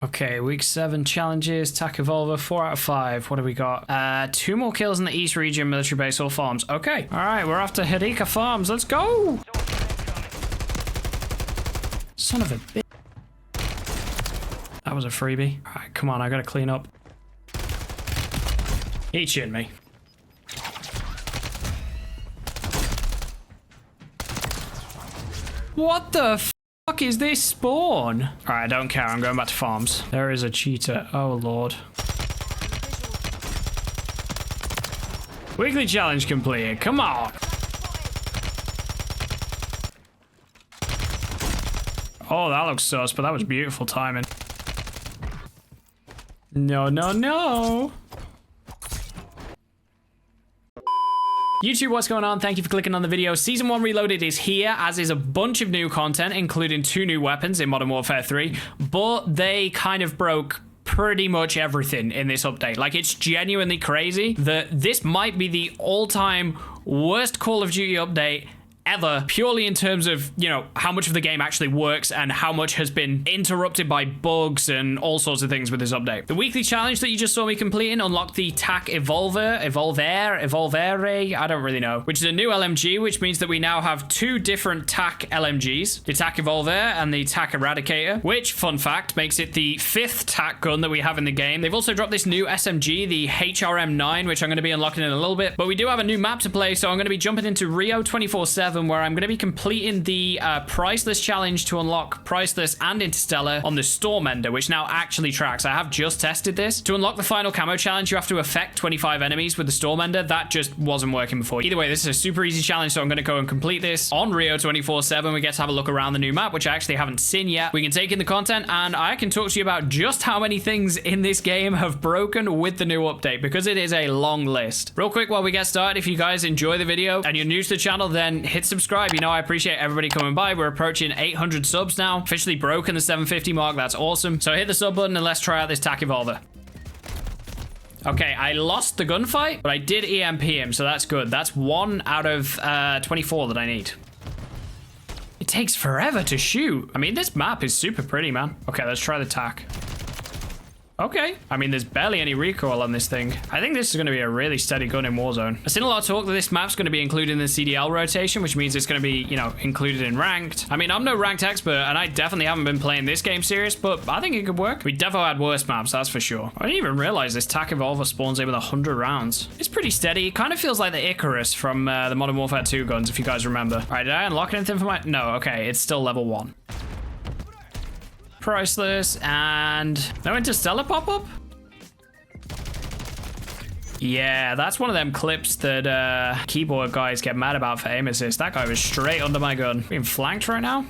Okay, week 7 challenges, TAC Evolver, 4 out of 5. What do we got? 2 more kills in the East region, military base or farms. Okay, all right, we're after Hidika Farms. Let's go! Son of a bitch. That was a freebie. All right, come on, I gotta clean up. He shitting me. What the fuck is this spawn? All right, I don't care. I'm going back to farms. There is a cheater. Oh, Lord. Weekly challenge completed. Come on. Oh, that looks sus, but that was beautiful timing. No, no, no. YouTube, what's going on? Thank you for clicking on the video. Season 1 Reloaded is here, as is a bunch of new content, including 2 new weapons in Modern Warfare 3, but they kind of broke pretty much everything in this update. Like, it's genuinely crazy that this might be the all-time worst Call of Duty update ever, purely in terms of, you know, how much of the game actually works and how much has been interrupted by bugs and all sorts of things with this update. The weekly challenge that you just saw me completing unlocked the TAC Evolver, I don't really know, which is a new LMG, which means that we now have 2 different TAC LMGs, the TAC Evolver and the TAC Eradicator, which, fun fact, makes it the 5th TAC gun that we have in the game. They've also dropped this new SMG, the HRM9, which I'm going to be unlocking in a little bit, but we do have a new map to play, so I'm going to be jumping into Rio 24/7, where I'm going to be completing the Priceless challenge to unlock Priceless and Interstellar on the Storm Ender, which now actually tracks. I have just tested this. To unlock the final camo challenge, you have to affect 25 enemies with the Storm Ender. That just wasn't working before. Either way, this is a super easy challenge, so I'm going to go and complete this on Rio 24/7. We get to have a look around the new map, which I actually haven't seen yet. We can take in the content, and I can talk to you about just how many things in this game have broken with the new update, because it is a long list. Real quick, while we get started, if you guys enjoy the video and you're new to the channel, then hit subscribe. You know, I appreciate everybody coming by. We're approaching 800 subs now. Officially broken the 750 mark. That's awesome. So hit the sub button and let's try out this TAC Evolver. Okay, I lost the gunfight, but I did EMP him, so that's good. That's 1 out of 24 that I need. It takes forever to shoot. I mean, this map is super pretty, man. Okay, let's try the TAC. Okay. I mean, there's barely any recoil on this thing. I think this is going to be a really steady gun in Warzone. I've seen a lot of talk that this map's going to be included in the CDL rotation, which means it's going to be, you know, included in ranked. I mean, I'm no ranked expert, and I definitely haven't been playing this game serious, but I think it could work. We definitely had worse maps, that's for sure. I didn't even realize this TAC Evolver spawns in with 100 rounds. It's pretty steady. It kind of feels like the Icarus from the Modern Warfare 2 guns, if you guys remember. All right, did I unlock anything for my... No, okay, it's still level 1. Priceless, and no Interstellar pop-up? Yeah, that's one of them clips that keyboard guys get mad about for aim assist. That guy was straight under my gun. Being flanked right now?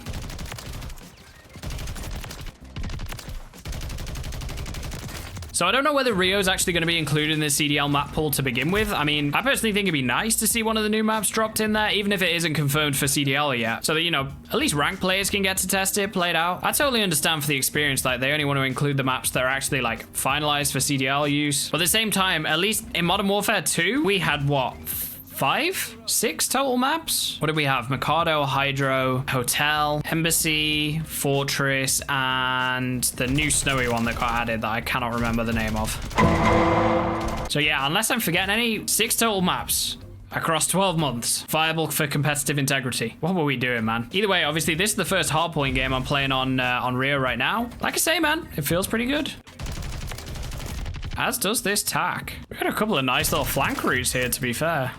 So I don't know whether Rio's actually going to be included in the CDL map pool to begin with. I mean, I personally think it'd be nice to see one of the new maps dropped in there, even if it isn't confirmed for CDL yet. So that, you know, at least ranked players can get to test it, play it out. I totally understand for the experience, like, they only want to include the maps that are actually, like, finalized for CDL use. But at the same time, at least in Modern Warfare 2, we had, what, 5, 6 total maps? What did we have? Mikado, Hydro, Hotel, Embassy, Fortress, and the new snowy one that got added that I cannot remember the name of. So yeah, unless I'm forgetting any, 6 total maps across 12 months, viable for competitive integrity. What were we doing, man? Either way, obviously, this is the first hardpoint game I'm playing on Rio right now. Like I say, man, it feels pretty good. As does this TAC. We got a couple of nice little flank routes here, to be fair.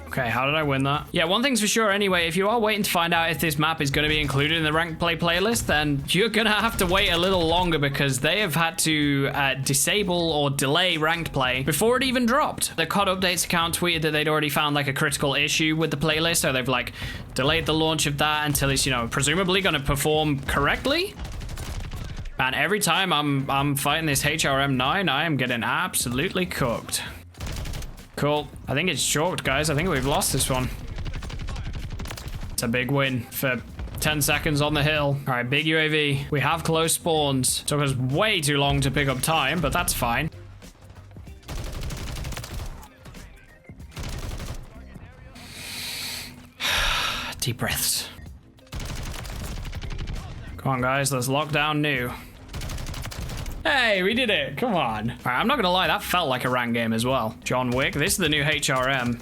Okay, how did I win that? Yeah, one thing's for sure anyway, if you are waiting to find out if this map is going to be included in the ranked play playlist, then you're going to have to wait a little longer, because they have had to disable or delay ranked play before it even dropped. The COD Updates account tweeted that they'd already found like a critical issue with the playlist, so they've like delayed the launch of that until it's, you know, presumably going to perform correctly. And every time I'm fighting this HRM9, I am getting absolutely cooked. Cool. I think it's chalked, guys. I think we've lost this one. It's a big win for 10 seconds on the hill. All right, big UAV. We have close spawns. Took us way too long to pick up time, but that's fine. Deep breaths. Come on, guys. Let's lock down new. Hey, we did it. Come on. All right, I'm not going to lie. That felt like a rank game as well. John Wick. This is the new HRM.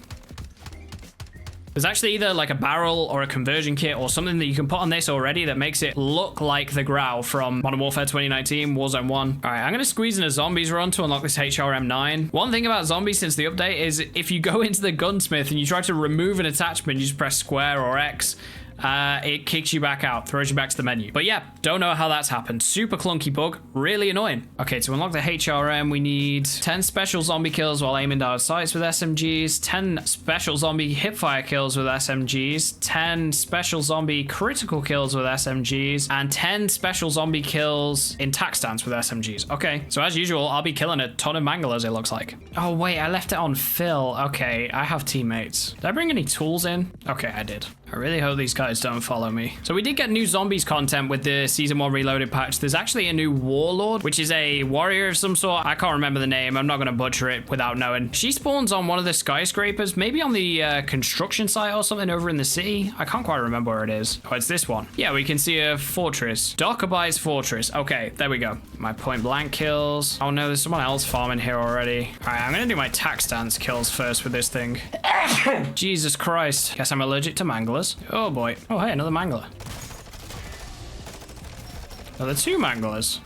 There's actually either like a barrel or a conversion kit or something that you can put on this already that makes it look like the Grau from Modern Warfare 2019, Warzone 1. All right, I'm going to squeeze in a zombies run to unlock this HRM9. One thing about zombies since the update is if you go into the gunsmith and you try to remove an attachment, you just press square or X. It kicks you back out, throws you back to the menu. But yeah, don't know how that's happened. Super clunky bug, really annoying. Okay, to unlock the HRM, we need 10 special zombie kills while aiming down sights with SMGs, 10 special zombie hipfire kills with SMGs, 10 special zombie critical kills with SMGs, and 10 special zombie kills in tac stance with SMGs. Okay, so as usual, I'll be killing a ton of manglers, it looks like. Oh wait, I left it on Phil. Okay, I have teammates. Did I bring any tools in? Okay, I did. I really hope these guys don't follow me. So we did get new zombies content with the Season 1 Reloaded patch. There's actually a new Warlord, which is a warrior of some sort. I can't remember the name. I'm not going to butcher it without knowing. She spawns on one of the skyscrapers, maybe on the construction site or something over in the city. I can't quite remember where it is. Oh, it's this one. Yeah, we can see a fortress. Dockerbuy's Fortress. Okay, there we go. My point blank kills. Oh no, there's someone else farming here already. All right, I'm going to do my tac stance kills first with this thing. Jesus Christ. Guess I'm allergic to manglers. Oh boy. Oh hey, another mangler. Another 2 manglers.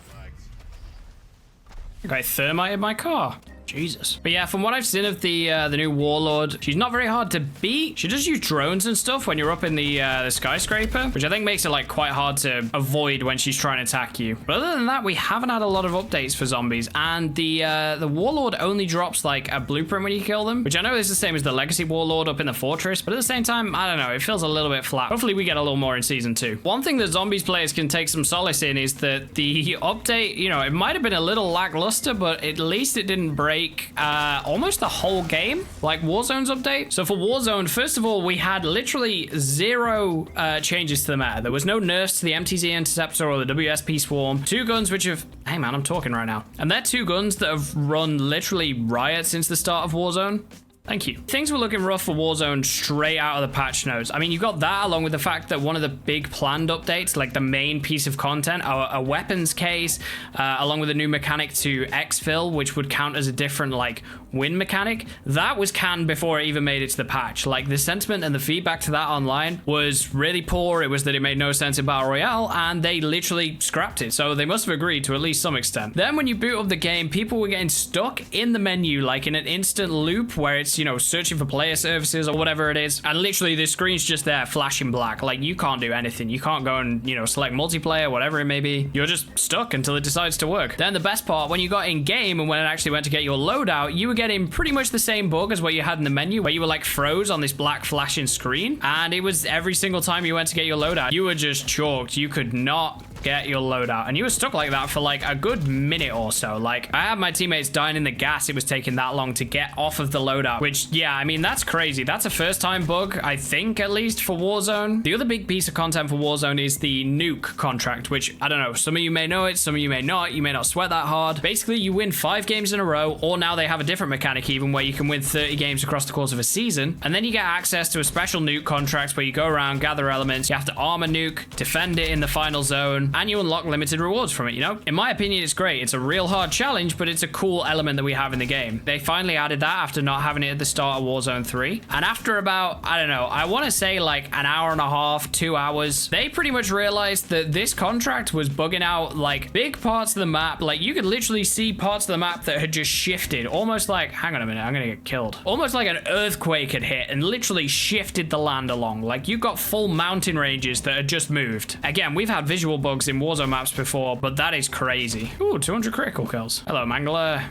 I got thermite in my car. Jesus. But yeah, from what I've seen of the new Warlord, she's not very hard to beat. She does use drones and stuff when you're up in the skyscraper, which I think makes it like quite hard to avoid when she's trying to attack you. But other than that, we haven't had a lot of updates for zombies, and the Warlord only drops like a blueprint when you kill them, which I know is the same as the Legacy Warlord up in the Fortress, but at the same time, I don't know, it feels a little bit flat. Hopefully we get a little more in Season 2. One thing that zombies players can take some solace in is that the update, you know, it might have been a little lackluster, but at least it didn't break almost the whole game, like Warzone's update. So for Warzone, first of all, we had literally 0 changes to the meta. There was no nerfs to the MTZ Interceptor or the WSP Swarm. 2 guns which have... Hey man, I'm talking right now. And they're 2 guns that have run literally riot since the start of Warzone. Thank you. Things were looking rough for Warzone straight out of the patch notes. I mean, you got that along with the fact that one of the big planned updates, like the main piece of content, a weapons case, along with a new mechanic to exfil, which would count as a different, like, win mechanic, that was canned before it even made it to the patch. Like, the sentiment and the feedback to that online was really poor. It was that it made no sense in Battle Royale, and they literally scrapped it. So they must have agreed to at least some extent. Then when you boot up the game, people were getting stuck in the menu, like in an instant loop where it's, you know, searching for player services or whatever it is, and literally the screen's just there flashing black. Like, you can't do anything. You can't go and, you know, select multiplayer, whatever it may be. You're just stuck until it decides to work. Then the best part, when you got in game and when it actually went to get your loadout, you were getting pretty much the same bug as what you had in the menu, where you were like froze on this black flashing screen, and it was every single time you went to get your loadout, you were just chalked. You could not get your loadout, and you were stuck like that for like a good minute or so. Like, I had my teammates dying in the gas. It was taking that long to get off of the loadout, which, yeah, I mean, that's crazy. That's a first time bug, I think, at least for Warzone. The other big piece of content for Warzone is the nuke contract, which, I don't know, some of you may know it, some of you may not. You may not sweat that hard. Basically, you win 5 games in a row, or now they have a different mechanic even where you can win 30 games across the course of a season, and then you get access to a special nuke contract where you go around, gather elements, you have to arm a nuke, defend it in the final zone, and you unlock limited rewards from it, you know? In my opinion, it's great. It's a real hard challenge, but it's a cool element that we have in the game. They finally added that after not having it at the start of Warzone 3. And after about, I don't know, I want to say like an hour and a half, 2 hours, they pretty much realized that this contract was bugging out like big parts of the map. Like, you could literally see parts of the map that had just shifted, almost like, hang on a minute, I'm gonna get killed. Almost like an earthquake had hit and literally shifted the land along. Like, you got full mountain ranges that had just moved. Again, we've had visual bugs in Warzone maps before, but that is crazy. Ooh, 200 critical kills. Hello, Mangler.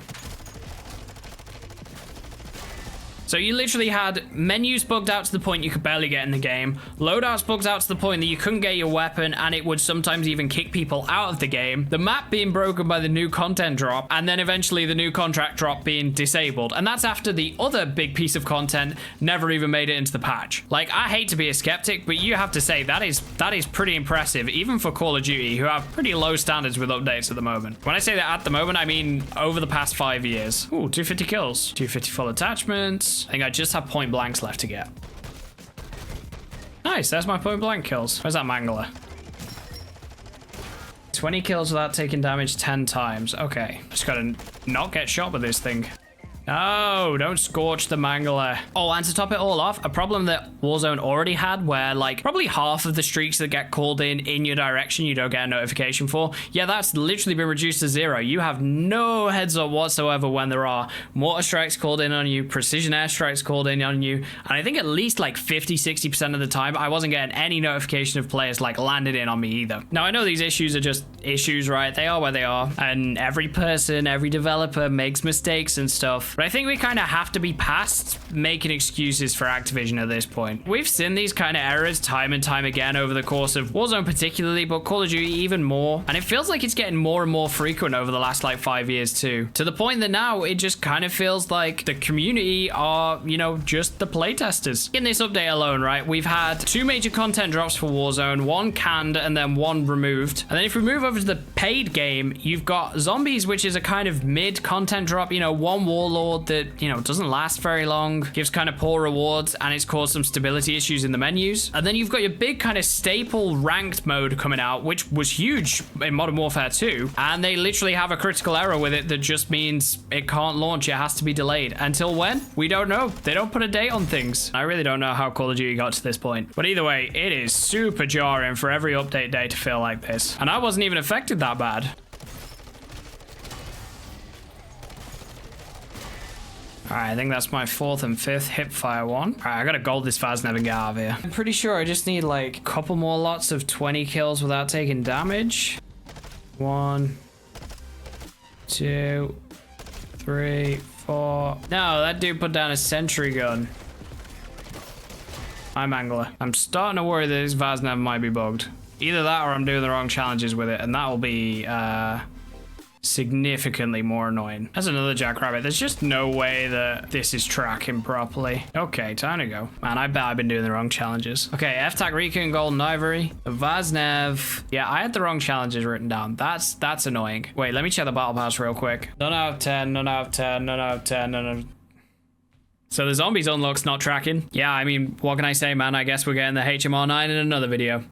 So you literally had menus bugged out to the point you could barely get in the game, loadouts bugged out to the point that you couldn't get your weapon, and it would sometimes even kick people out of the game, the map being broken by the new content drop, and then eventually the new contract drop being disabled. And that's after the other big piece of content never even made it into the patch. Like, I hate to be a skeptic, but you have to say that is pretty impressive, even for Call of Duty, who have pretty low standards with updates at the moment. When I say that at the moment, I mean over the past 5 years. Ooh, 250 kills, 250 full attachments. I think I just have point blanks left to get. Nice, there's my point blank kills. Where's that Mangler? 20 kills without taking damage 10 times. Okay. Just gotta not get shot with this thing. No, don't scorch the mangler. Oh, and to top it all off, a problem that Warzone already had where like probably half of the streaks that get called in your direction you don't get a notification for. Yeah, that's literally been reduced to 0. You have no heads up whatsoever when there are mortar strikes called in on you, precision airstrikes called in on you. And I think at least like 50-60% of the time I wasn't getting any notification of players like landed in on me either. Now I know these issues are just issues, right? They are where they are. And every person, every developer makes mistakes and stuff. But I think we kind of have to be past making excuses for Activision at this point. We've seen these kind of errors time and time again over the course of Warzone particularly, but Call of Duty even more. And it feels like it's getting more and more frequent over the last like 5 years too. To the point that now it just kind of feels like the community are, you know, just the playtesters. In this update alone, right, we've had 2 major content drops for Warzone, 1 canned and then 1 removed. And then if we move over to the paid game, you've got Zombies, which is a kind of mid content drop, you know, 1 Warlord that, you know, doesn't last very long, gives kind of poor rewards, and it's caused some stability issues in the menus. And then you've got your big kind of staple ranked mode coming out, which was huge in Modern Warfare 2, and they literally have a critical error with it that just means it can't launch, it has to be delayed. Until when? We don't know. They don't put a date on things. I really don't know how Call of Duty got to this point. But either way, it is super jarring for every update day to feel like this. And I wasn't even affected that bad. All right, I think that's my 4th and 5th hipfire one. All right, I gotta gold this Vaznev and get out of here. I'm pretty sure I just need like a couple more lots of 20 kills without taking damage. 1, 2, 3, 4. No, that dude put down a sentry gun. I'm Angler. I'm starting to worry that this Vaznev might be bugged. Either that or I'm doing the wrong challenges with it, and that will be significantly more annoying. That's another Jackrabbit. There's just no way that this is tracking properly. Okay, time to go. Man, I bet I've been doing the wrong challenges. Okay, F-Tac Rika and Golden Ivory. Vaznev. Yeah, I had the wrong challenges written down. That's annoying. Wait, let me check the battle pass real quick. None out of 10, none out of 10, none out of 10, none out of... So the Zombies unlock's not tracking. Yeah, I mean, what can I say, man? I guess we're getting the HMR9 in another video.